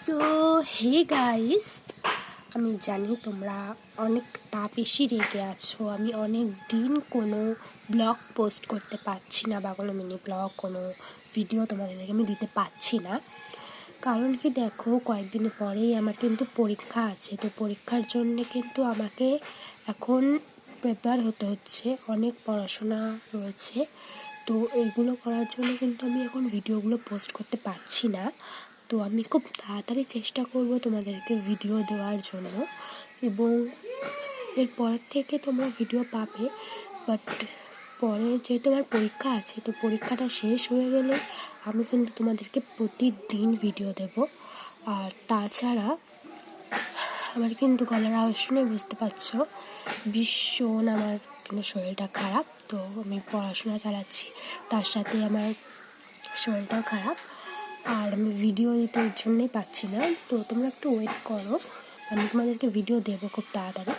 So hey guys, আমি জানি তোমরা অনেকটা বেশি রেগে আছো। আমি অনেক দিন কোনো ব্লগ পোস্ট করতে পারছি না বা কোনো মিনি ব্লগ কোনো ভিডিও তোমাদেরকে আমি দিতে পারছি না। কারণ কি দেখো, কয়েকদিন পরেই আমার কিন্তু পরীক্ষা আছে। তো পরীক্ষার জন্য কিন্তু আমাকে এখন প্রিপেয়ার হতে হচ্ছে, অনেক পড়াশোনা রয়েছে। তো এইগুলো করার জন্য কিন্তু আমি এখন ভিডিওগুলো পোস্ট করতে পারছি না। তো আমি খুব তাড়াতাড়ি চেষ্টা করব তোমাদেরকে ভিডিও দেওয়ার জন্য, এবং এরপর থেকে তোমরা ভিডিও পাবে। বাট পরে যেহেতু আমার পরীক্ষা আছে, তো পরীক্ষাটা শেষ হয়ে গেলে আমি কিন্তু তোমাদেরকে প্রতিদিন ভিডিও দেব। আর তাছাড়া আমার কিন্তু গলার আওয়াজ শুনে বুঝতে পারছো ভীষণ আমার কিন্তু শরীরটা খারাপ। তো আমি পড়াশোনা চালাচ্ছি, তার সাথে আমার শরীরটাও খারাপ, আর আমি ভিডিও দিতে ওর জন্যই পাচ্ছি না। তো তোমরা একটু ওয়েট করো, আমি তোমাদেরকে ভিডিও দেবো খুব তাড়াতাড়ি।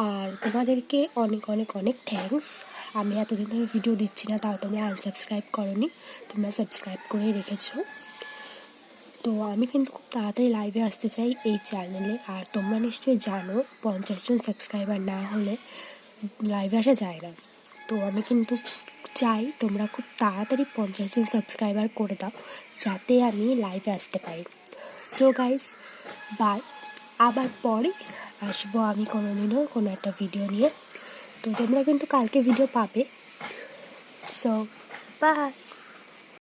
আর তোমাদেরকে অনেক অনেক অনেক থ্যাঙ্কস। আমি এতদিন ধরে ভিডিও দিচ্ছি না, তাও তোমরা আনসাবস্ক্রাইব করোনি, তোমরা সাবস্ক্রাইব করেই রেখেছো। তো আমি কিন্তু খুব তাড়াতাড়ি লাইভে আসতে চাই এই চ্যানেলে। আর তোমরা নিশ্চয়ই জানো 50 জন সাবস্ক্রাইবার না হলে লাইভে আসা যায় না। তো আমি কিন্তু চাই তোমরা খুব তাড়াতাড়ি 50 জন সাবস্ক্রাইবার করে দাও, যাতে আমি লাইভে আসতে পারি। So guys, bye. আবার পরে আসবো আমি কোনোদিনও কোনো একটা ভিডিও নিয়ে। তো তোমরা কিন্তু কালকে ভিডিও পাবে। So by.